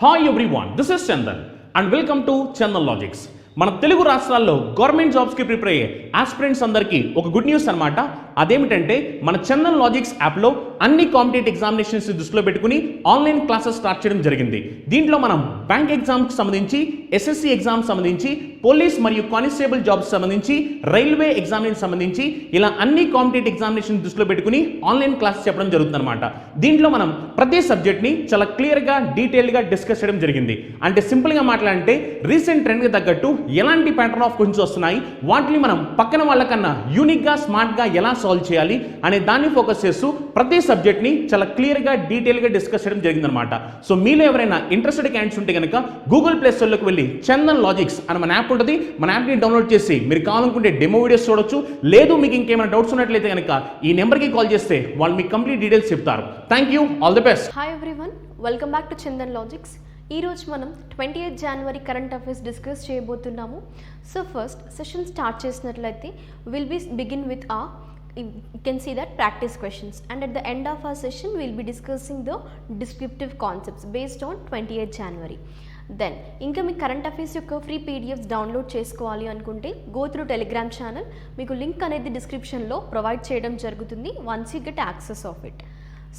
Hi everyone, this is Chandan and welcome to Chandan logics. మన తెలుగు రాష్ట్రాల్లో government జాబ్స్కి ప్రిపేర్ అయ్యే ఆస్పిరెంట్స్ అందరికీ ఒక గుడ్ న్యూస్ అనమాట. అదేమిటంటే మన చందన్ లాజిక్స్ యాప్లో అన్ని కాంపిటేటివ్ ఎగ్జామినేషన్స్ దృష్టిలో పెట్టుకుని ఆన్లైన్ క్లాసెస్ స్టార్ట్ చేయడం జరిగింది. దీంట్లో మనం బ్యాంక్ ఎగ్జామ్కి సంబంధించి, ఎస్ఎస్సి ఎగ్జామ్ సంబంధించి, పోలీస్ మరియు కానిస్టేబుల్ జాబ్స్ సంబంధించి, రైల్వే ఎగ్జామినేషన్ సంబంధించి ఇలా అన్ని కాంపిటేటివ్ ఎగ్జామినేషన్ దృష్టిలో పెట్టుకుని ఆన్లైన్ క్లాస్ చెప్పడం జరుగుతుంది అనమాట. దీంట్లో మనం ప్రతి సబ్జెక్ట్ని చాలా క్లియర్గా డీటెయిల్గా డిస్కస్ చేయడం జరిగింది. అంటే సింపుల్గా మాట్లాడంటే రీసెంట్ ట్రెండ్కి తగ్గట్టు ఎలాంటి ప్యాటర్న్ ఆఫ్ క్వశ్చన్స్ వస్తున్నాయి, వాటిని మనం పక్కన వాళ్ళకన్నా యూనిక్గా స్మార్ట్గా ఎలా సాల్వ్ చేయాలి అనే దాన్ని ఫోకస్ చేస్తూ ప్రతి సబ్జెక్ట్ని చాలా క్లియర్గా డీటెయిల్గా డిస్కస్ చేయడం జరిగిందనమాట. సో మీలో ఎవరైనా ఇంట్రెస్టెడ్ క్యాండిడేట్స్ ఉంటే కనుక గూగుల్ ప్లే స్టోర్లోకి వెళ్ళి చందన్ లాజిక్స్ అని మన యాప్ ఉంటుంది, మన యాప్ని డౌన్లోడ్ చేసి మీరు కావాలనుకుంటే డెమో వీడియోస్ చూడొచ్చు. లేదు మీకు ఇంకేమైనా డౌట్స్ ఉన్నట్లయితే కనుక ఈ నెంబర్కి కాల్ చేస్తే వాళ్ళు మీకు కంప్లీట్ డీటెయిల్స్ చెప్తారు. Thank you, all the best. Hi everyone, welcome back to Chandan logics. ఈరోజు మనం 28 జనవరి కరెంట్ అఫైర్స్ డిస్కస్ చేయబోతున్నాము. సో ఫస్ట్ సెషన్ స్టార్ట్ చేసినట్లయితే will be begin with you can see that practice questions, and at the end of our session we will be discussing the descriptive concepts based on 28 January. Then ఇంకా మీ current affairs యొక్క free PDFs download చేసుకోవాలి అనుకుంటే go through Telegram channel. మీకు link అనేది డిస్క్రిప్షన్లో provide చేయడం జరుగుతుంది once you get access of it.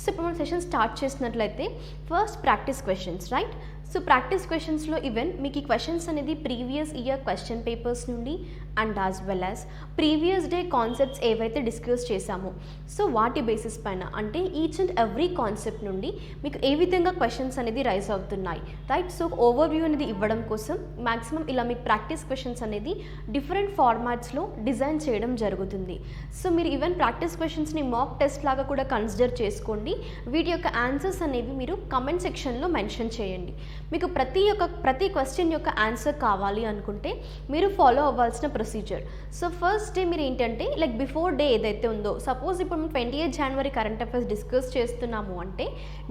So ఇప్పుడు మనం సెషన్ స్టార్ట్ చేసినట్లయితే first practice questions, right? So practice క్వశ్చన్స్లో ఈవెన్ మీకు ఈ క్వశ్చన్స్ అనేది ప్రీవియస్ ఇయర్ క్వశ్చన్ పేపర్స్ నుండి and as well as previous day concepts ఏవైతే డిస్కస్ చేశామో సో వాటి బేసిస్ పైన, అంటే ఈచ్ అండ్ ఎవ్రీ కాన్సెప్ట్ నుండి మీకు ఏ విధంగా క్వశ్చన్స్ అనేది రైజ్ అవుతున్నాయి, రైట్? సో ఓవర్వ్యూ అనేది ఇవ్వడం కోసం మ్యాక్సిమం ఇలా మీకు ప్రాక్టీస్ క్వశ్చన్స్ అనేది డిఫరెంట్ ఫార్మాట్స్లో డిజైన్ చేయడం జరుగుతుంది. సో మీరు ఈవెన్ ప్రాక్టీస్ క్వశ్చన్స్ని మాక్ టెస్ట్ లాగా కూడా కన్సిడర్ చేసుకోండి. వీటి యొక్క ఆన్సర్స్ అనేవి మీరు కమెంట్ సెక్షన్లో మెన్షన్ చేయండి. మీకు ప్రతి క్వశ్చన్ యొక్క ఆన్సర్ కావాలి అనుకుంటే మీరు ఫాలో అవ్వాల్సిన ప్రొసీజర్. సో ఫస్ట్ డే మీరు ఏంటంటే లైక్ బిఫోర్ డే ఏదైతే ఉందో, సపోజ్ ఇప్పుడు మనం 28 జనవరి కరెంట్ అఫైర్స్ డిస్కస్ చేస్తున్నాము అంటే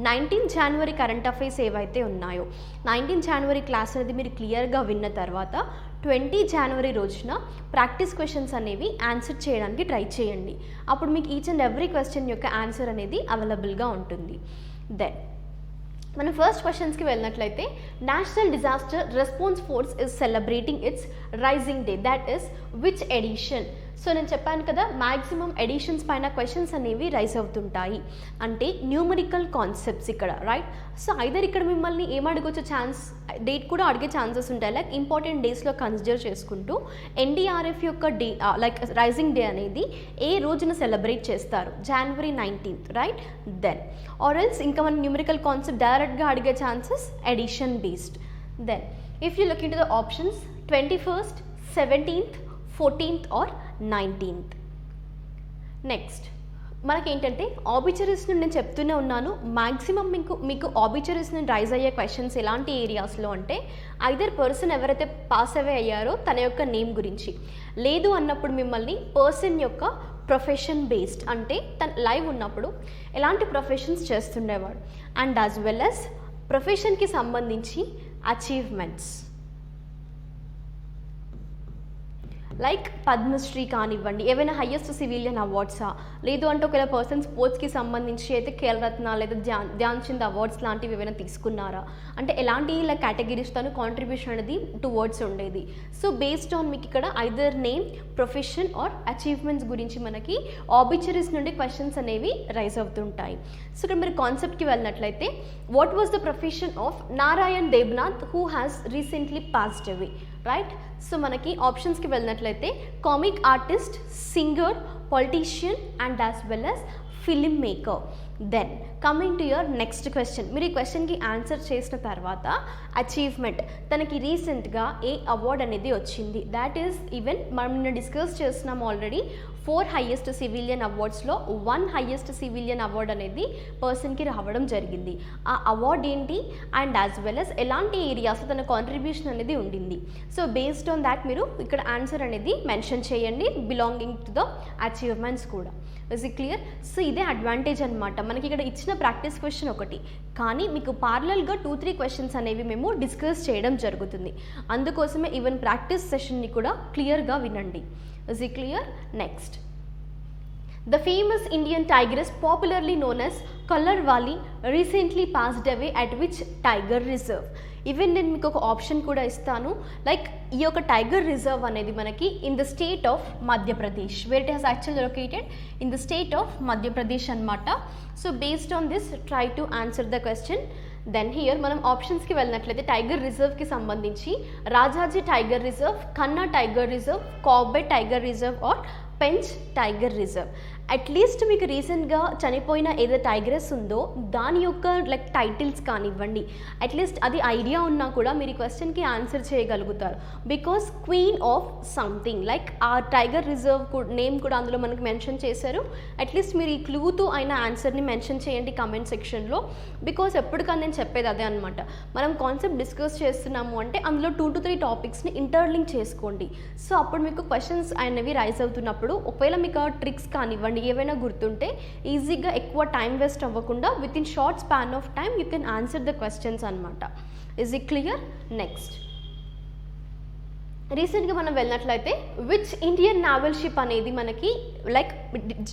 19 జనవరి కరెంట్ అఫైర్స్ ఏవైతే ఉన్నాయో 19 జనవరి క్లాస్ అనేది మీరు క్లియర్గా విన్న తర్వాత 20 జనవరి రోజున ప్రాక్టీస్ క్వశ్చన్స్ అనేవి ఆన్సర్ చేయడానికి ట్రై చేయండి. అప్పుడు మీకు ఈచ్ అండ్ ఎవ్రీ క్వశ్చన్ యొక్క ఆన్సర్ అనేది అవైలబుల్గా ఉంటుంది. దెన్ మనం ఫస్ట్ క్వశ్చన్స్కి వెళ్ళినట్లయితే National Disaster Response Force is celebrating its raising day, that is which edition? So నేను చెప్పాను కదా మ్యాక్సిమం ఎడిషన్స్ పైన క్వశ్చన్స్ అనేవి రైజ్ అవుతుంటాయి, అంటే న్యూమరికల్ కాన్సెప్ట్స్ ఇక్కడ, రైట్? సో ఐదర్ ఇక్కడ మిమ్మల్ని ఏమడగొచ్చు, ఛాన్స్ డేట్ కూడా అడిగే ఛాన్సెస్ ఉంటాయి. లైక్ ఇంపార్టెంట్ డేస్లో కన్సిడర్ చేసుకుంటూ ఎన్డీఆర్ఎఫ్ యొక్క డే లైక్ రైజింగ్ డే అనేది ఏ రోజున సెలబ్రేట్ చేస్తారు, January 19th, right? Then or else ఇంకా మన న్యూమరికల్ కాన్సెప్ట్ డైరెక్ట్గా అడిగే chances edition based. Then if you look into the options 21st, 17th, 14th or 19th. Next మనకేంటంటే ఆబిచరీస్ నుండి నేను చెప్తూనే ఉన్నాను, మ్యాక్సిమం మీకు ఆబిచరీస్ నుండి రైజ్ అయ్యే క్వశ్చన్స్ ఎలాంటి ఏరియాస్లో అంటే ఐదర్ పర్సన్ ఎవరైతే పాస్ అవే అయ్యారో తన యొక్క నేమ్ గురించి, లేదు అన్నప్పుడు మిమ్మల్ని పర్సన్ యొక్క ప్రొఫెషన్ బేస్డ్, అంటే తన లైవ్ ఉన్నప్పుడు ఎలాంటి ప్రొఫెషన్స్ చేస్తుండేవాడు, అండ్ యాజ్ వెల్ యాజ్ ప్రొఫెషన్కి సంబంధించి అచీవ్మెంట్స్ లైక్ పద్మశ్రీ కానివ్వండి, ఏవైనా హయ్యెస్ట్ సివిలియన్ అవార్డ్సా, లేదు అంటే ఒకవేళ పర్సన్ స్పోర్ట్స్కి సంబంధించి అయితే ఖేల్రత్న లేదా ధ్యాన్ చంద్ అవార్డ్స్ లాంటివి ఏమైనా తీసుకున్నారా, అంటే ఎలాంటి ఇలా కేటగిరీస్ తను కాంట్రిబ్యూషన్ అనేది టువర్డ్స్ ఉండేది. సో బేస్డ్ ఆన్ మీకు ఇక్కడ either name, profession or achievements గురించి మనకి ఆబిచరీస్ నుండి క్వశ్చన్స్ అనేవి రైజ్ అవుతుంటాయి. సో ఇక్కడ మీరు కాన్సెప్ట్కి వెళ్ళినట్లయితే what was the profession of Narayan Debnath who has recently passed away, right? So మనకి ఆప్షన్స్కి వెళ్ళినట్లయితే comic artist, singer, politician and as well as film maker. Then coming to your next question, మీరు ఈ క్వశ్చన్కి ఆన్సర్ చేసిన తర్వాత అచీవ్మెంట్, తనకి రీసెంట్గా ఏ అవార్డ్ అనేది వచ్చింది, దాట్ ఈస్ ఈవెన్ మనం నిన్న డిస్కస్ చేస్తున్నాము ఆల్రెడీ 4 హైయెస్ట్ సివిలియన్ అవార్డ్స్లో 1 హైయెస్ట్ సివిలియన్ అవార్డ్ అనేది పర్సన్కి రావడం జరిగింది. ఆ అవార్డ్ ఏంటి అండ్ యాజ్ వెల్ యాజ్ ఎలాంటి ఏరియాస్ తన కాంట్రిబ్యూషన్ అనేది ఉండింది. సో బేస్డ్ ఆన్ దాట్ మీరు ఇక్కడ ఆన్సర్ అనేది మెన్షన్ చేయండి బిలాంగింగ్ టు ద అచీవ్మెంట్స్ కూడా. Is it clear? సో ఇదే అడ్వాంటేజ్ అనమాట, మనకి ఇక్కడ ఇచ్చిన ప్రాక్టీస్ క్వశ్చన్ ఒకటి కానీ మీకు పార్లల్గా 2-3 క్వశ్చన్స్ అనేవి మేము డిస్కస్ చేయడం జరుగుతుంది. అందుకోసమే ఈవెన్ ప్రాక్టీస్ సెషన్ని కూడా క్లియర్గా వినండి. Is it clear? Next The famous Indian tigress, popularly known as Kallarwali, recently passed away at which tiger reserve? Even నేను మీకు ఒక ఆప్షన్ కూడా ఇస్తాను. లైక్ ఈ యొక్క టైగర్ రిజర్వ్ అనేది మనకి in the state of Madhya Pradesh, where it has actually located in the state of Madhya Pradesh అనమాట. So based on this try to answer the question. Then here మనం ఆప్షన్స్కి వెళ్ళినట్లయితే టైగర్ రిజర్వ్కి సంబంధించి Rajaji tiger reserve, Kanha tiger reserve, Corbett tiger reserve or Pench tiger reserve. At least మీకు రీసెంట్గా చనిపోయిన ఏదో టైగరెస్ ఉందో దాని యొక్క లైక్ టైటిల్స్ కానివ్వండి, అట్లీస్ట్ అది ఐడియా ఉన్నా కూడా మీరు ఈ క్వశ్చన్కి ఆన్సర్ చేయగలుగుతారు. Because queen of something like ఆ టైగర్ రిజర్వ్ నేమ్ కూడా అందులో మనకు మెన్షన్ చేశారు. అట్లీస్ట్ మీరు ఈ క్లూతో అయిన ఆన్సర్ని మెన్షన్ చేయండి కమెంట్ సెక్షన్లో. బికాస్ ఎప్పటికన్నా నేను చెప్పేది అదే అనమాట, మనం కాన్సెప్ట్ డిస్కస్ చేస్తున్నాము అంటే అందులో 2 to 3 టాపిక్స్ని ఇంటర్లింక్ చేసుకోండి. సో అప్పుడు మీకు క్వశ్చన్స్ అనేవి రైజ్ అవుతున్నప్పుడు ఒకవేళ మీకు ట్రిక్స్ కానివ్వండి ఏవైనా గుర్తుంటే ఈజీగా ఎక్కువ టైం వేస్ట్ అవ్వకుండా with in short span of time you can answer the questions అనమాట. Is it clear? నెక్స్ట్ రీసెంట్గా మనం వెళ్ళినట్లయితే విచ్ ఇండియన్ నావల్ షిప్ అనేది మనకి లైక్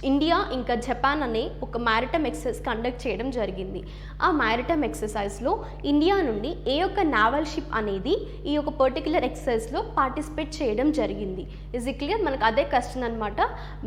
ఇండియా ఇంకా జపాన్ అనే ఒక మ్యారిటైమ్ ఎక్సర్సైజ్ కండక్ట్ చేయడం జరిగింది. ఆ మ్యారిటైమ్ ఎక్సర్సైజ్లో ఇండియా నుండి ఏ యొక్క నావల్ షిప్ అనేది ఈ యొక్క పర్టికులర్ ఎక్సర్సైజ్లో పార్టిసిపేట్ చేయడం జరిగింది? Is it clear? మనకు అదే క్వశ్చన్ అనమాట.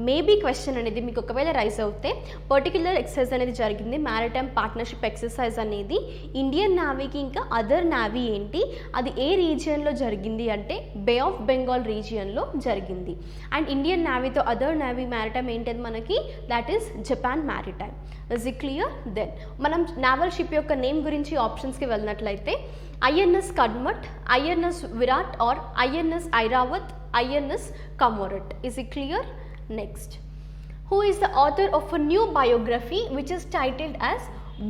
మేబీ క్వశ్చన్ అనేది మీకు ఒకవేళ రైజ్ అవుతే పర్టికులర్ ఎక్సర్సైజ్ అనేది జరిగింది, మ్యారిటైమ్ పార్ట్నర్షిప్ ఎక్సర్సైజ్ అనేది ఇండియన్ నావీకి ఇంకా అదర్ నావీ ఏంటి, అది ఏ రీజియన్లో జరిగింది అంటే బే ఆఫ్ బెంగాల్ రీజియన్లో జరిగింది. అండ్ ఇండియన్ నావీతో అదర్ నావీ మ్యారిటైమ్ ఏంటది మనకి, that is Japan maritime. Is it clear? Then మనం నావల్ షిప్ యొక్క నేమ్ గురించి ఆప్షన్స్కి వెళ్ళినట్లయితే INS Kadmatt, INS Viraat or INS Airavat, INS Kamorta. Is it clear? Next, who is the author of a new biography which is titled as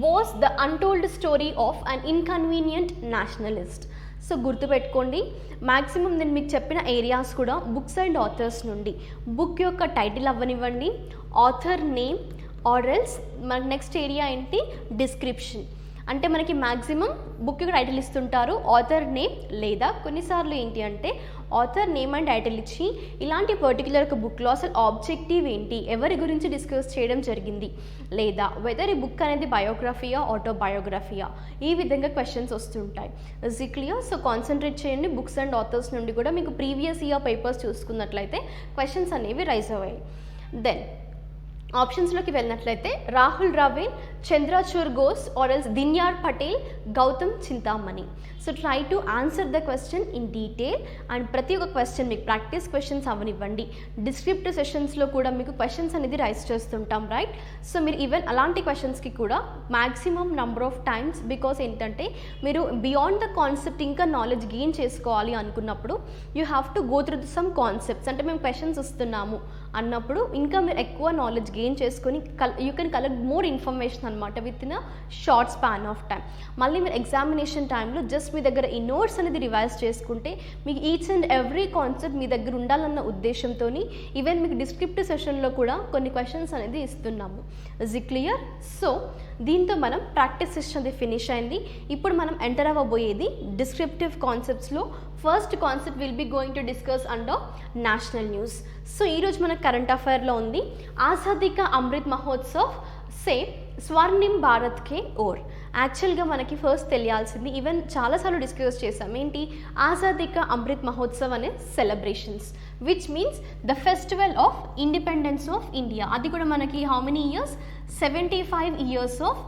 Was the Untold Story of an Inconvenient Nationalist? So గుర్తుపెట్టుకోండి, maximum నేను మీకు చెప్పిన areas కూడా books and authors నుండి book యొక్క title అవ్వనివ్వండి, author name or else మనకి next area ఏంటి డిస్క్రిప్షన్. అంటే మనకి మ్యాక్సిమం బుక్ యొక్క టైటిల్ ఇస్తుంటారు, ఆథర్ నేమ్, లేదా కొన్నిసార్లు ఏంటి అంటే ఆథర్ నేమ్ అండ్ టైటిల్ ఇచ్చి ఇలాంటి పర్టికులర్ ఒక బుక్లో అసలు ఆబ్జెక్టివ్ ఏంటి, ఎవరి గురించి డిస్కస్ చేయడం జరిగింది, లేదా వెదర్ ఈ బుక్ అనేది బయోగ్రఫీయా ఆటోబయోగ్రఫీయా, ఈ విధంగా క్వశ్చన్స్ వస్తుంటాయి. Is it clear? So concentrate చేయండి. బుక్స్ అండ్ ఆథర్స్ నుండి కూడా మీకు ప్రీవియస్ ఇయర్ పేపర్స్ చూసుకున్నట్లయితే క్వశ్చన్స్ అనేవి రైజ్ అయ్యాయి. దెన్ ఆప్షన్స్లోకి వెళ్ళినట్లయితే Rahul Dravid, Chandrachud Ghosh or else Dinyar Patel, Gautam Chintamani. So try to answer the question in detail. And ప్రతి ఒక్క క్వశ్చన్ మీకు ప్రాక్టీస్ క్వశ్చన్స్ అవనివ్వండి, డిస్క్రిప్టివ్ సెషన్స్లో కూడా మీకు క్వశ్చన్స్ అనేది రైజ్ చేస్తుంటాం, రైట్? సో మీరు ఈవెన్ అలాంటి క్వశ్చన్స్కి కూడా maximum number of times, because ఏంటంటే మీరు బియాండ్ ద కాన్సెప్ట్ ఇంకా నాలెడ్జ్ గెయిన్ చేసుకోవాలి అనుకున్నప్పుడు you have to go through some concepts. అంటే మేము క్వశ్చన్స్ ఇస్తున్నాము అన్నప్పుడు ఇంకా మీరు ఎక్కువ నాలెడ్జ్ గెయిన్ చేసుకొని you can collect more information అనమాట with in a short span of time. మళ్ళీ మీరు ఎగ్జామినేషన్ టైంలో జస్ట్ మీ దగ్గర ఈ నోట్స్ అనేది రివైజ్ చేసుకుంటే మీకు ఈచ్ అండ్ ఎవ్రీ కాన్సెప్ట్ మీ దగ్గర ఉండాలన్న ఉద్దేశంతో ఈవెన్ మీకు డిస్క్రిప్టివ్ సెషన్లో కూడా కొన్ని క్వశ్చన్స్ అనేది ఇస్తున్నాము. Is it clear? సో దీంతో మనం ప్రాక్టీస్ సెషన్ అది ఫినిష్ అయింది. ఇప్పుడు మనం ఎంటర్ అవ్వబోయేది డిస్క్రిప్టివ్ కాన్సెప్ట్స్లో. First concept will be going to discuss under national news. So ఈరోజు మన కరెంట్ అఫైర్లో ఉంది ఆజాదీ కా అమృత్ మహోత్సవ్ సే స్వర్ణిం భారత్ కే ఓర్. యాక్చువల్గా మనకి ఫస్ట్ తెలియాల్సింది, ఈవెన్ చాలాసార్లు డిస్కస్ చేసాం, ఏంటి ఆజాదీ కా అమృత్ మహోత్సవ్ అనే celebrations, which means the festival of independence of India. అది కూడా మనకి how many years? 75 years of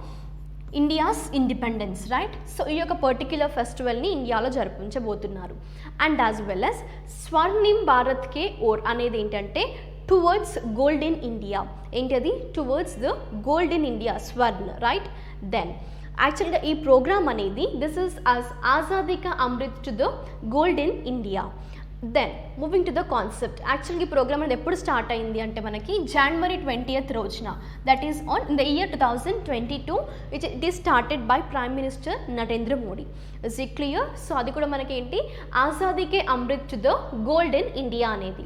India's independence, right? So ఈ యొక్క పర్టిక్యులర్ ఫెస్టివల్ని ఇండియాలో జరిపించబోతున్నారు. And as well as Swarnim Bharat ke Or అనేది ఏంటంటే టువర్డ్స్ గోల్డెన్ ఇండియా. ఏంటది? టువర్డ్స్ ద గోల్డెన్ ఇండియా, స్వర్ణ, రైట్? దెన్ యాక్చువల్గా ఈ ప్రోగ్రామ్ అనేది this is as Azadi ka Amrit to the golden India. Then moving to the concept, యాక్చువల్గా ఈ ప్రోగ్రామ్ అనేది ఎప్పుడు స్టార్ట్ అయింది అంటే మనకి January 20th రోజున, that is on in the year 2022, which it is started by prime minister Narendra Modi. Is it clear? So అది కూడా మనకి ఏంటి Azadi ke Amrit to the golden India అనేది.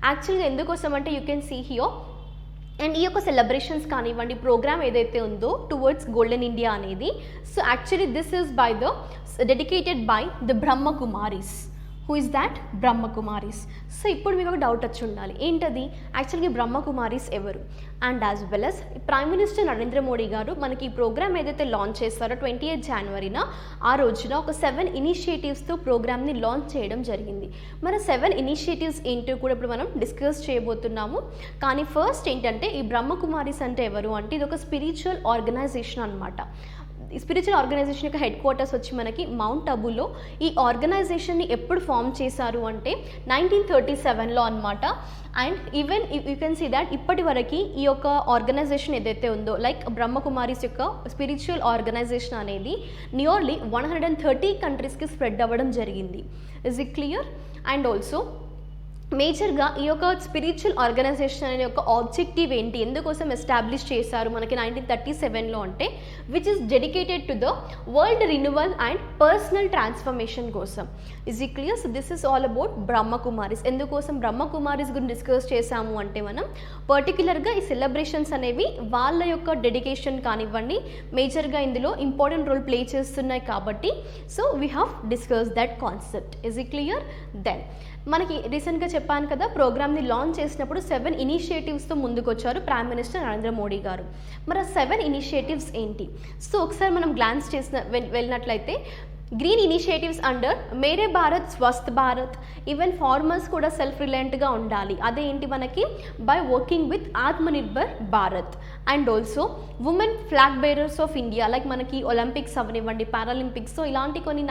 యాక్చువల్గా ఎందుకోసం అంటే you can see here. And ఈ యొక్క సెలబ్రేషన్స్ కానివ్వండి, ప్రోగ్రామ్ ఏదైతే ఉందో టువర్డ్స్ గోల్డెన్ ఇండియా అనేది, so actually this is by the dedicated by the Brahma Kumaris. Who is that? Brahma Kumaris. So ఇప్పుడు మీకు ఒక డౌట్ వచ్చి ఉండాలి, ఏంటది యాక్చువల్గా బ్రహ్మకుమారీస్ ఎవరు? And as well as prime minister Narendra Modi గారు మనకి ఈ ప్రోగ్రామ్ ఏదైతే లాంచ్ చేస్తారో 28 జనవరిన ఆ రోజున ఒక 7 ఇనిషియేటివ్స్తో ప్రోగ్రామ్ని లాంచ్ చేయడం జరిగింది. మన 7 ఇనిషియేటివ్స్ ఏంటో కూడా ఇప్పుడు మనం డిస్కస్ చేయబోతున్నాము. కానీ ఫస్ట్ ఏంటంటే ఈ బ్రహ్మకుమారీస్ అంటే ఎవరు అంటే ఇది ఒక స్పిరిచువల్ ఆర్గనైజేషన్ అనమాట. ఈ స్పిరిచువల్ ఆర్గనైజేషన్ యొక్క హెడ్ క్వార్టర్స్ వచ్చి మనకి మౌంట్ అబులో. ఈ ఆర్గనైజేషన్ని ఎప్పుడు ఫామ్ చేశారు అంటే 1937లో అనమాట. And even you can see that ఇప్పటి వరకు ఈ యొక్క ఆర్గనైజేషన్ ఏదైతే ఉందో లైక్ బ్రహ్మకుమారీస్ యొక్క స్పిరిచువల్ ఆర్గనైజేషన్ అనేది నియర్లీ 130 కంట్రీస్కి స్ప్రెడ్ అవ్వడం జరిగింది. Is it clear? And also మేజర్గా ఈ యొక్క స్పిరిచువల్ ఆర్గనైజేషన్ అనే ఒక ఆబ్జెక్టివ్ ఏంటి, ఎందుకోసం ఎస్టాబ్లిష్ చేశారు మనకి 1937లో అంటే which is dedicated to the world renewal and personal transformation కోసం. Is it clear? So this is all about Brahma Kumaris. ఎందుకోసం బ్రహ్మకుమారీస్ గురించి డిస్కస్ చేశాము అంటే మనం పర్టికులర్గా ఈ సెలబ్రేషన్స్ అనేవి వాళ్ళ యొక్క డెడికేషన్ కానివ్వండి మేజర్గా ఇందులో ఇంపార్టెంట్ రోల్ ప్లే చేస్తున్నాయి కాబట్టి so we have discuss that concept. Is it clear? Then మనకి రీసెంట్గా చెప్పాను కదా ప్రోగ్రామ్ని లాంచ్ చేసినప్పుడు 7 ఇనిషియేటివ్స్తో ముందుకొచ్చారు ప్రైమ్ మినిస్టర్ నరేంద్ర మోడీ గారు. మరి ఆ 7 ఇనిషియేటివ్స్ ఏంటి? సో ఒకసారి మనం గ్లాన్స్ వెళ్ళినట్లయితే గ్రీన్ ఇనిషియేటివ్స్ అండర్ మేరే భారత్ స్వస్థ్ భారత్. ఈవెన్ ఫార్మర్స్ కూడా సెల్ఫ్ రిలయంట్గా ఉండాలి. అదేంటి మనకి by working with Atmanirbhar Bharat. And also women flag bearers of India like మనకి ఒలింపిక్స్ అవనివ్వండి పారాలింపిక్స్, సో ఇలాంటి కొన్ని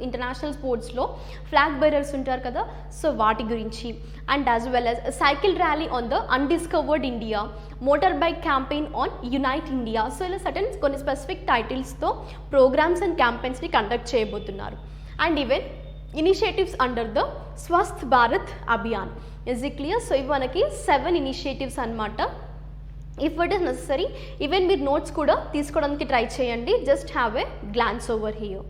ఇంటర్నేషనల్ స్పోర్ట్స్లో ఫ్లాగ్ బేరర్స్ ఉంటారు కదా, సో వాటి గురించి. And as well as cycle rally on the undiscovered India, motor bike campaign on unite India. So ఇలా సర్టన్ కొన్ని స్పెసిఫిక్ టైటిల్స్తో ప్రోగ్రామ్స్ అండ్ క్యాంపెయిన్స్ని కండక్ట్ చేయబోతున్నారు. And even initiatives under the Swasth Bharat Abhiyan. Is it clear? So ఇవి మనకి 7 initiatives అనమాట. If it is necessary even మీరు notes కూడా తీసుకోవడానికి try చేయండి. Just have a glance over here.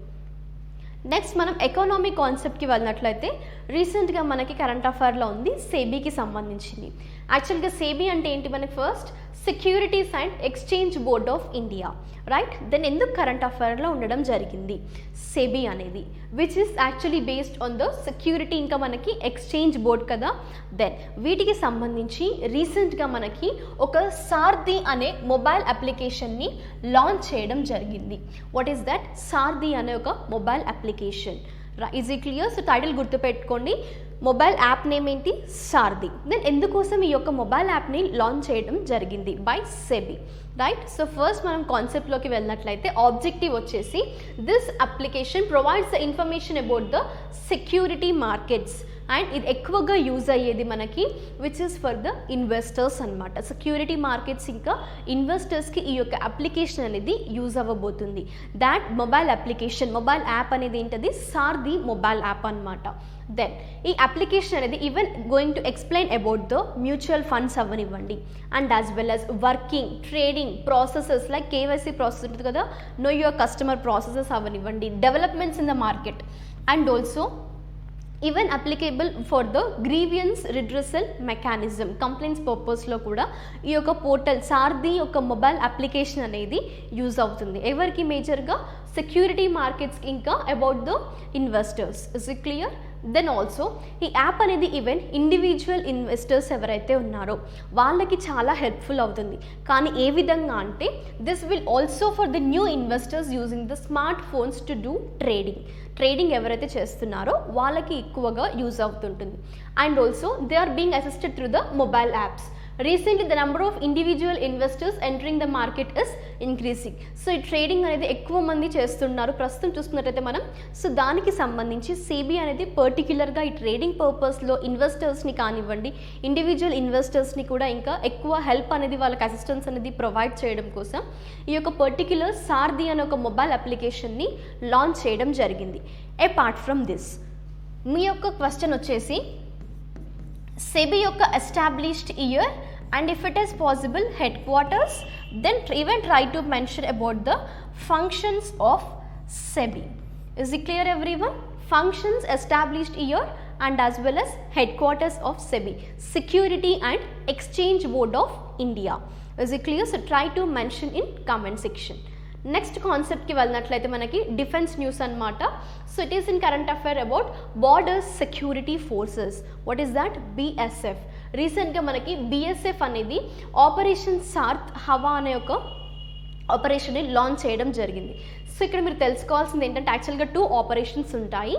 Next మనం ఎకనామిక్ కాన్సెప్ట్కి వెళ్ళినట్లయితే రీసెంట్గా మనకి కరెంట్ అఫైర్లో ఉంది సెబీకి సంబంధించింది. యాక్చువల్గా సెబీ అంటే ఏంటి మనకి first securities and exchange board of India, right? Then ఎందుకు కరెంట్ అఫైర్లో ఉండడం జరిగింది సెబీ అనేది, which is actually based on the security ఇంకా మనకి ఎక్స్చేంజ్ బోర్డ్ కదా. దెన్ వీటికి సంబంధించి రీసెంట్గా మనకి ఒక సారథి అనే మొబైల్ అప్లికేషన్ని లాంచ్ చేయడం జరిగింది. What is that? సారథి అనే ఒక mobile application. Is it clear? So title గుర్తుపెట్టుకోండి, మొబైల్ యాప్ నేమ్ ఏంటి? సారథి. దెన్ ఎందుకోసం ఈ యొక్క మొబైల్ యాప్ని లాంచ్ చేయడం జరిగింది? By SEBI, right? So first మనం కాన్సెప్ట్లోకి వెళ్ళినట్లయితే ఆబ్జెక్టివ్ వచ్చేసి this application provides the information about the security markets. And ఇది ఎక్కువగా యూజ్ అయ్యేది మనకి which is for the investors అనమాట. సెక్యూరిటీ మార్కెట్స్ ఇంకా ఇన్వెస్టర్స్కి ఈ యొక్క అప్లికేషన్ అనేది యూజ్ అవ్వబోతుంది. That mobile application, mobile app అనేది ఏంటది? సారథి మొబైల్ యాప్ అనమాట. దెన్ ఈ అప్లికేషన్ అనేది even going to explain about the mutual funds అవ్వనివ్వండి and as well as working trading processes like KYC process ఉంటుంది కదా, నో యువర్ కస్టమర్ ప్రాసెసెస్ అవ్వనివ్వండి, developments in the market and also even applicable for the grievance redressal mechanism complaints పర్పస్లో కూడా ఈ యొక్క portal సారథి యొక్క mobile application అనేది use అవుతుంది. ఎవరికి? మేజర్గా సెక్యూరిటీ మార్కెట్స్కి ఇంకా about the investors. Is it clear? Then also ఈ యాప్ అనేది ఈవెన్ ఇండివిజువల్ ఇన్వెస్టర్స్ ఎవరైతే ఉన్నారో వాళ్ళకి చాలా హెల్ప్ఫుల్ అవుతుంది. కానీ ఏ విధంగా అంటే this will also for the new investors using the smart phones to do trading ఎవరైతే చేస్తున్నారో వాళ్ళకి ఎక్కువగా యూజ్ అవుతుంటుంది. And also they are being assisted through the mobile apps. Recently the number of individual investors entering the market is increasing. So ఈ trading అనేది ఎక్కువ మంది చేస్తున్నారు ప్రస్తుతం చూసుకున్నట్టయితే మనం. సో దానికి సంబంధించి సెబీ అనేది పర్టిక్యులర్గా ఈ ట్రేడింగ్ పర్పస్లో ఇన్వెస్టర్స్ని కానివ్వండి ఇండివిజువల్ ఇన్వెస్టర్స్ని కూడా ఇంకా ఎక్కువ హెల్ప్ అనేది వాళ్ళకి అసిస్టెన్స్ అనేది ప్రొవైడ్ చేయడం కోసం ఈ యొక్క పర్టిక్యులర్ సారథి అనే ఒక మొబైల్ అప్లికేషన్ని లాంచ్ చేయడం జరిగింది. అపార్ట్ ఫ్రమ్ దిస్ మీ యొక్క క్వశ్చన్ వచ్చేసి సెబీ యొక్క established year and if it is possible headquarters, then even try to mention about the functions of SEBI. Is it clear everyone? Functions, established year and as well as headquarters of SEBI, Security and Exchange Board of India. Is it clear? So try to mention in comment section. Next కాన్సెప్ట్కి వెళ్ళినట్లయితే మనకి defence news అనమాట. So it is in current affair about border security forces. What is that? BSF. రీసెంట్గా మనకి BSF అనేది operation Sartre హవా అనే ఒక ఆపరేషన్ని లాంచ్ చేయడం జరిగింది. సో ఇక్కడ మీరు తెలుసుకోవాల్సింది ఏంటంటే యాక్చువల్గా 2 ఆపరేషన్స్ ఉంటాయి,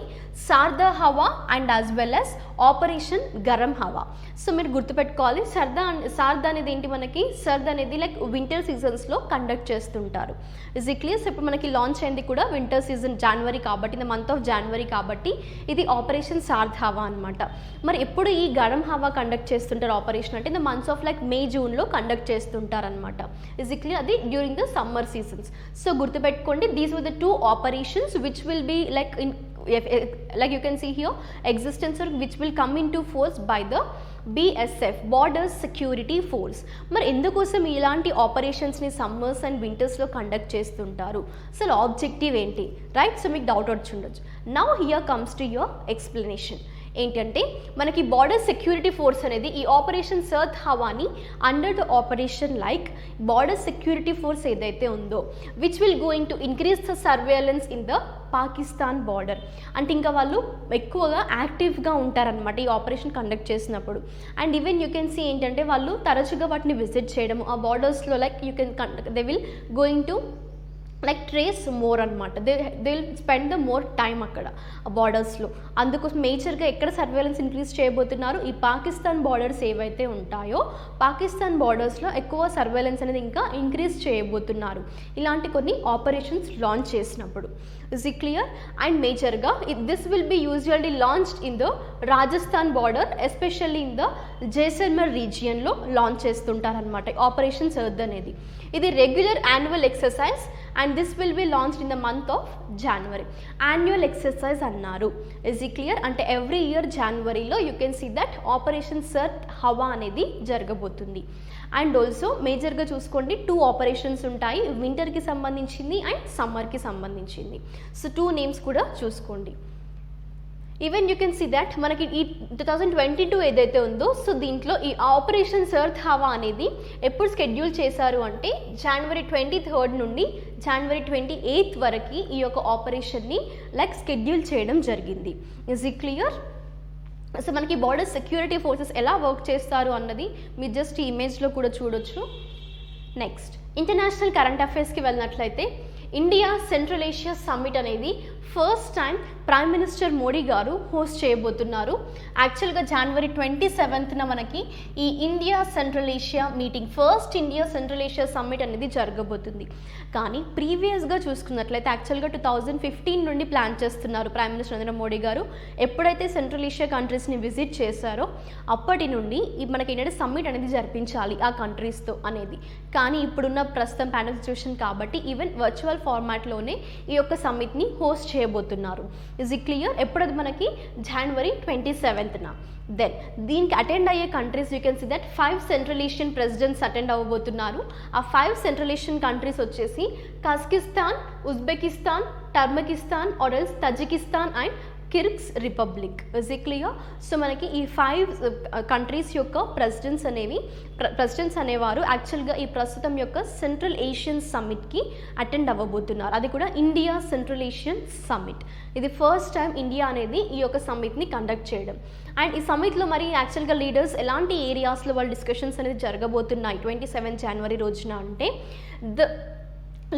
సార్దా హవా and as well as operation garam హవా. సో మీరు గుర్తుపెట్టుకోవాలి, సార్దా అనేది ఏంటి, మనకి సర్ద్ అనేది లైక్ వింటర్ సీజన్స్లో కండక్ట్ చేస్తుంటారు. Is it clear? సో ఇప్పుడు మనకి లాంచ్ అయింది కూడా వింటర్ సీజన్ జనవరి కాబట్టి, ఇన్ ద మంత్ ఆఫ్ జనవరి కాబట్టి ఇది ఆపరేషన్ సార్ద్ హవా అనమాట. మరి ఎప్పుడు ఈ గరం హవా కండక్ట్ చేస్తుంటారు ఆపరేషన్ అంటే in the months of like May జూన్లో కండక్ట్ చేస్తుంటారు అనమాట. Is it clear? అది during the summer seasons. So గుర్తుపెట్టుకోండి, these were the 2 operations which will be like in like you can see here existence or which will come into force by the BSF Border Security Force. మరి ఎందుకోసం ఇలాంటి ఆపరేషన్స్ని summers and వింటర్స్లో conduct చేస్తుంటారు, అసలు objective ఏంటి, right? So మీకు doubt వచ్చి ఉండొచ్చు. Now here comes to your explanation. ఏంటంటే మనకి బార్డర్ సెక్యూరిటీ ఫోర్స్ అనేది ఈ ఆపరేషన్ సర్త్ హవాని under the operation like border security force ఏదైతే ఉందో which will going to increase the surveillance in the Pakistan border. అంటే ఇంకా వాళ్ళు ఎక్కువగా యాక్టివ్గా ఉంటారనమాట ఈ ఆపరేషన్ కండక్ట్ చేసినప్పుడు. And even you can see ఏంటంటే వాళ్ళు తరచుగా వాటిని విజిట్ చేయడం ఆ బార్డర్స్లో, like you can they will going to like trace more అనమాట. They will spend the more time అక్కడ బార్డర్స్లో. అందుకోసం మేజర్గా ఎక్కడ సర్వేలెన్స్ ఇంక్రీజ్ చేయబోతున్నారు, ఈ పాకిస్తాన్ బార్డర్స్ ఏవైతే ఉంటాయో పాకిస్తాన్ బార్డర్స్లో ఎక్కువ సర్వేలెన్స్ అనేది ఇంకా ఇంక్రీజ్ చేయబోతున్నారు ఇలాంటి కొన్ని ఆపరేషన్స్ లాంచ్ చేసినప్పుడు. Is it clear? అండ్ మేజర్గా this will be usually launched in the Rajasthan border, especially in the Jaisalmer రీజియన్లో లాంచ్ చేస్తుంటారనమాట ఆపరేషన్ సర్ద్ అనేది. ఇది regular annual exercise and this will be launched in the month of January. Annual exercise అన్నారు. Is it clear? అంటే every year జనవరిలో you can see that operation Sard Hawa అనేది జరగబోతుంది. And also మేజర్గా చూసుకోండి 2 ఆపరేషన్స్ ఉంటాయి, వింటర్కి సంబంధించింది అండ్ సమ్మర్కి సంబంధించింది. సో 2 నేమ్స్ కూడా చూసుకోండి. Even you can see that మనకి ఈ 2022 ఏదైతే ఉందో సో దీంట్లో ఈ ఆపరేషన్ సర్త్ హవా అనేది ఎప్పుడు షెడ్యూల్ చేశారు అంటే జనవరి 23 నుండి జనవరి 28 వరకు ఈ యొక్క ఆపరేషన్ని లైక్ షెడ్యూల్ చేయడం జరిగింది. Is it clear? సో మనకి బార్డర్ సెక్యూరిటీ ఫోర్సెస్ ఎలా వర్క్ చేస్తారు అన్నది మీరు జస్ట్ ఈ ఇమేజ్లో కూడా చూడొచ్చు. నెక్స్ట్ ఇంటర్నేషనల్ కరెంట్ అఫైర్స్కి వెళ్ళినట్లయితే ఇండియా సెంట్రల్ ఏషియా సమ్మిట్ అనేది first time prime minister Modi గారు హోస్ట్ చేయబోతున్నారు. యాక్చువల్గా జనవరి 27న మనకి ఈ India Central Asia meeting, first India Central Asia summit అనేది జరగబోతుంది. కానీ ప్రీవియస్గా చూసుకున్నట్లయితే యాక్చువల్గా 2015 నుండి ప్లాన్ చేస్తున్నారు ప్రైమ్ మినిస్టర్ నరేంద్ర మోడీ గారు. ఎప్పుడైతే సెంట్రల్ ఏషియా కంట్రీస్ని విజిట్ చేశారో అప్పటి నుండి మనకి ఏంటంటే సమ్మిట్ అనేది జరిపించాలి ఆ కంట్రీస్తో అనేది. కానీ ఇప్పుడున్న ప్రస్తుతం పాండమిక్ సిచ్యువేషన్ కాబట్టి ఈవెన్ వర్చువల్ ఫార్మాట్లోనే ఈ యొక్క సమ్మిట్ని హోస్ట్ చేయబోతున్నారు. Is it clear? ఎప్పుడది మనకి జనవరి 27న. దెన్ దీనికి అటెండ్ అయ్యే countries you can see that 5 Central Asian presidents attend అవ్వబోతున్నారు. ఆ 5 సెంట్రల్ ఏషియన్ కంట్రీస్ వచ్చేసి Kazakhstan, Uzbekistan, Turkmenistan or else Tajikistan and Kyrgyz Republic. Is it clear? So మనకి ఈ 5 కంట్రీస్ యొక్క ప్రెసిడెంట్స్ అనేవారు యాక్చువల్గా ఈ ప్రస్తుతం యొక్క సెంట్రల్ ఏషియన్ సమ్మిట్కి అటెండ్ అవ్వబోతున్నారు. అది కూడా ఇండియా సెంట్రల్ ఏషియన్ సమ్మిట్. ఇది ఫస్ట్ టైం ఇండియా అనేది ఈ యొక్క సమ్మిట్ని కండక్ట్ చేయడం. అండ్ ఈ సమ్మిట్లో మరి యాక్చువల్గా లీడర్స్ ఎలాంటి ఏరియాస్లో వాళ్ళు డిస్కషన్స్ అనేది జరగబోతున్నాయి 27 జనవరి రోజున అంటే the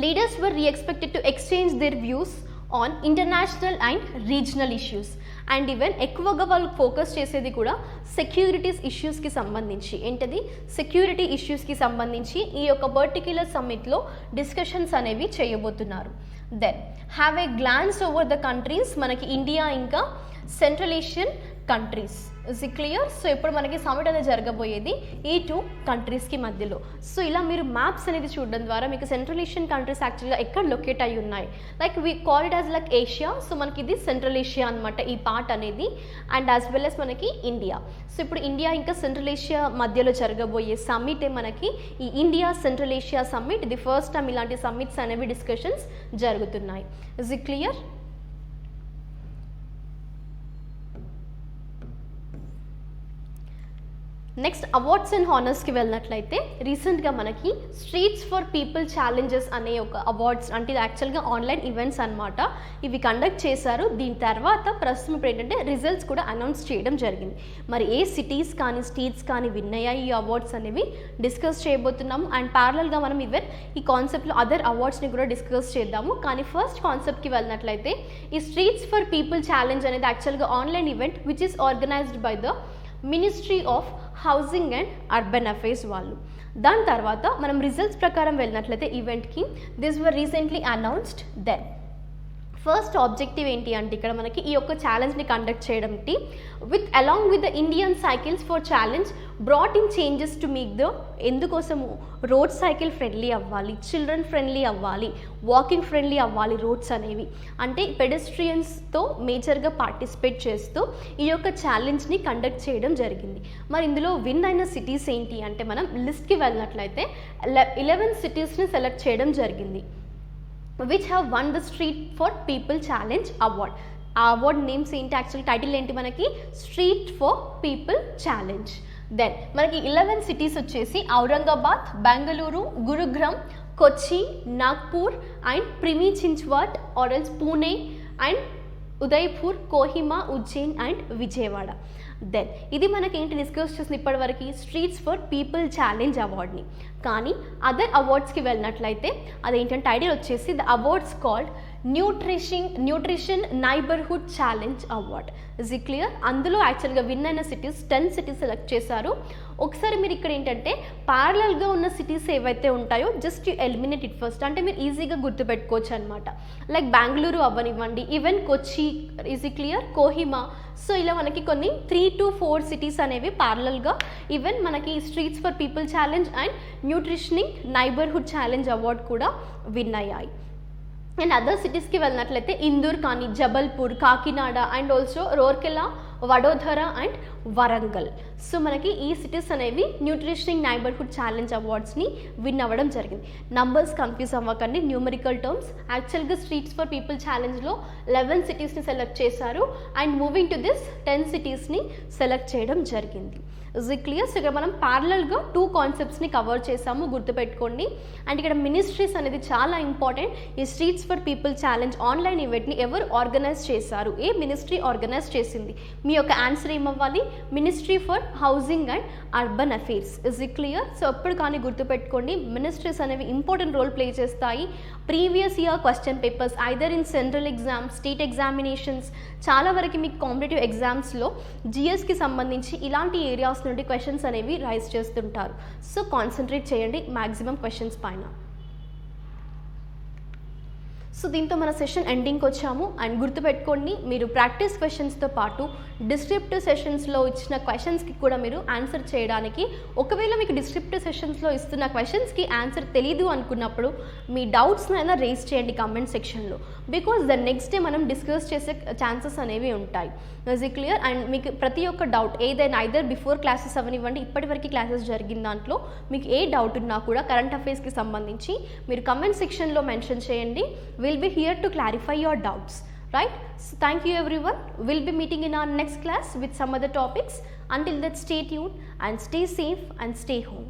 leaders were expected to exchange there views on international and regional issues. And even ఎక్కువగా వాళ్ళు ఫోకస్ చేసేది కూడా సెక్యూరిటీస్ ఇష్యూస్కి సంబంధించి. ఏంటది? సెక్యూరిటీ ఇష్యూస్కి సంబంధించి ఈ యొక్క పర్టిక్యులర్ సమ్మిట్లో డిస్కషన్స్ అనేవి చేయబోతున్నారు. Then have a glance over the countries, మనకి ఇండియా ఇంకా central Asian countries. Is it clear? So ఇప్పుడు మనకి సమ్మిట్ అనేది జరగబోయేది ఈ 2 కంట్రీస్కి మధ్యలో. సో ఇలా మీరు మ్యాప్స్ అనేది చూడడం ద్వారా మీకు సెంట్రల్ ఏషియన్ కంట్రీస్ యాక్చువల్గా ఎక్కడ లొకేట్ అయి ఉన్నాయి, like we call it as like Asia. So మనకి ఇది సెంట్రల్ ఏషియా అనమాట ఈ పార్ట్ అనేది. అండ్ యాజ్ వెల్ as మనకి ఇండియా. సో ఇప్పుడు ఇండియా ఇంకా సెంట్రల్ ఏషియా మధ్యలో జరగబోయే సమ్మిటే మనకి ఈ ఇండియా సెంట్రల్ ఏషియా సమ్మిట్. ఇది ఫస్ట్ టైం ఇలాంటి సమ్మిట్స్ అనేవి డిస్కషన్స్ జరుగుతున్నాయి. Is it clear? Next awards and హానర్స్కి వెళ్ళినట్లయితే రీసెంట్గా మనకి స్ట్రీట్స్ ఫర్ పీపుల్ ఛాలెంజెస్ అనే ఒక అవార్డ్స్ అంటే ఇది యాక్చువల్గా ఆన్లైన్ ఈవెంట్స్ అనమాట. ఇవి కండక్ట్ చేశారు. దీని తర్వాత ప్రస్తుతం ఇప్పుడు ఏంటంటే రిజల్ట్స్ కూడా అనౌన్స్ చేయడం జరిగింది. మరి ఏ సిటీస్ కానీ స్టేట్స్ కానీ విన్ అయ్యాయి ఈ అవార్డ్స్ అనేవి డిస్కస్ చేయబోతున్నాము. అండ్ ప్యారలల్గా మనం ఈవెన్ ఈ కాన్సెప్ట్లో అదర్ అవార్డ్స్ని కూడా డిస్కస్ చేద్దాము. కానీ ఫస్ట్ కాన్సెప్ట్కి వెళ్ళినట్లయితే ఈ స్ట్రీట్స్ ఫర్ పీపుల్ ఛాలెంజ్ అనేది యాక్చువల్గా online event which is organised by the Ministry of Housing and Urban Affairs వాళ్ళు. దాని తర్వాత మనం రిజల్ట్స్ ప్రకారం వెళ్ళినట్లయితే ఈవెంట్కి this were recently announced. Then first objective ఏంటి అంటే ఇక్కడ మనకి ఈ యొక్క ఛాలెంజ్ని కండక్ట్ చేయడానికి along with the Indian cycles for challenge brought in changes to make the ఎందుకోసము రోడ్ సైకిల్ ఫ్రెండ్లీ అవ్వాలి, చిల్డ్రన్ ఫ్రెండ్లీ అవ్వాలి, వాకింగ్ ఫ్రెండ్లీ అవ్వాలి రోడ్స్ అనేవి అంటే పెడెస్ట్రియన్స్తో మేజర్గా పార్టిసిపేట్ చేస్తూ ఈ యొక్క ఛాలెంజ్ని కండక్ట్ చేయడం జరిగింది. మరి ఇందులో విన్ అయిన సిటీస్ ఏంటి అంటే మనం లిస్ట్కి వెళ్ళినట్లయితే 11 సిటీస్ని సెలెక్ట్ చేయడం జరిగింది which have won the street for people challenge award. ఆ అవార్డ్ నేమ్స్ ఏంటి, యాక్చువల్ టైటిల్ ఏంటి మనకి street for people challenge. Then మనకి 11 సిటీస్ వచ్చేసి ఔరంగాబాద్, బెంగళూరు, గురుగ్రామ్, కొచ్చి, నాగ్పూర్ అండ్ ప్రిమి Chinchwad or else Pune and Udaipur, Kohima, Ujjain and Vijayawada. Then ఇది మనకి ఏంటి డిస్కస్ చేసిన ఇప్పటివరకు స్ట్రీట్స్ ఫర్ పీపుల్ ఛాలెంజ్ అవార్డ్ని. కానీ అదర్ అవార్డ్స్కి వెళ్ళినట్లయితే అదేంటంటే టైటిల్ వచ్చేసి the awards called nutrition neighbourhood challenge award. Is it clear? అందులో యాక్చువల్గా విన్ అయిన సిటీస్ 10 సిటీస్ సెలెక్ట్ చేశారు. ఒకసారి మీరు ఇక్కడ ఏంటంటే ప్యారలల్గా ఉన్న సిటీస్ ఏవైతే ఉంటాయో just you eliminate it first అంటే మీరు ఈజీగా గుర్తుపెట్టుకోవచ్చు అనమాట. లైక్ బెంగళూరు అవ్వనివ్వండి, even Kochi, is it clear, Kohima. So ఇలా మనకి కొన్ని 3 to 4 సిటీస్ అనేవి ప్యారలల్గా ఈవెన్ మనకి streets for people challenge and nurturing neighbourhood challenge award కూడా విన్ అయ్యాయి. అండ్ అదర్ సిటీస్కి వెళ్ళినట్లయితే ఇందూర్ కానీ, Jabalpur, Kakinada and also Rourkela, Vadodara and Warangal. So మనకి ఈ సిటీస్ అనేవి న్యూట్రిషనింగ్ నైబర్హుడ్ ఛాలెంజ్ అవార్డ్స్ని విన్ అవ్వడం జరిగింది. నంబర్స్ కన్ఫ్యూజ్ అవ్వకండి, న్యూమరికల్ టర్మ్స్. యాక్చువల్గా స్ట్రీట్స్ ఫర్ పీపుల్ ఛాలెంజ్లో 11 సిటీస్ని సెలెక్ట్ చేశారు అండ్ మూవింగ్ టు దిస్ 10 సిటీస్ని సెలెక్ట్ చేయడం జరిగింది. Is it clear? సో ఇక్కడ మనం ప్యారలల్గా 2 కాన్సెప్ట్స్ని కవర్ చేసాము, గుర్తుపెట్టుకోండి. అండ్ ఇక్కడ మినిస్ట్రీస్ అనేది చాలా ఇంపార్టెంట్. ఈ streets for people challenge online ఈవెంట్ని ఎవరు ఆర్గనైజ్ చేశారు, ఏ మినిస్ట్రీ ఆర్గనైజ్ చేసింది? మీ యొక్క ఆన్సర్ ఏమవ్వాలి? Ministry for Housing and Urban Affairs. Is it clear? So ఎప్పుడు కానీ గుర్తుపెట్టుకోండి, మినిస్ట్రీస్ అనేవి ఇంపార్టెంట్ రోల్ ప్లే చేస్తాయి. Previous year question papers either in central exam, state examinations, చాలా వరకు మీకు కాంపిటేటివ్ ఎగ్జామ్స్లో జిఎస్కి సంబంధించి ఇలాంటి ఏరియాస్ నుండి క్వశ్చన్స్ అనేవి రైజ్ చేస్తుంటారు. సో కాన్సన్ట్రేట్ చేయండి మ్యాక్సిమం క్వశ్చన్స్ పైన. సో దీంతో మన సెషన్ ఎండింగ్కి వచ్చాము. అండ్ గుర్తుపెట్టుకోండి, మీరు ప్రాక్టీస్ క్వశ్చన్స్తో పాటు డిస్క్రిప్టివ్ సెషన్స్లో ఇచ్చిన క్వశ్చన్స్కి కూడా మీరు ఆన్సర్ చేయడానికి, ఒకవేళ మీకు డిస్క్రిప్టివ్ సెషన్స్లో ఇస్తున్న క్వశ్చన్స్కి ఆన్సర్ తెలీదు అనుకున్నప్పుడు మీ డౌట్స్ని అయినా రేస్ చేయండి కామెంట్ సెక్షన్లో. బికాజ్ ద నెక్స్ట్ డే మనం డిస్కస్ చేసే ఛాన్సెస్ అనేవి ఉంటాయి. Is it clear? అండ్ మీకు ప్రతి ఒక్క డౌట్ ఏదైనా ఐదర్ బిఫోర్ క్లాసెస్ అవనివ్వండి, ఇప్పటివరకు క్లాసెస్ జరిగిన దాంట్లో మీకు ఏ డౌట్ ఉన్నా కూడా కరెంట్ అఫైర్స్కి సంబంధించి మీరు కమెంట్ సెక్షన్లో మెన్షన్ చేయండి. We'll be here to clarify your doubts, right? So thank you everyone. We'll be meeting in our next class with some other topics. Until then, stay tuned and stay safe and stay home.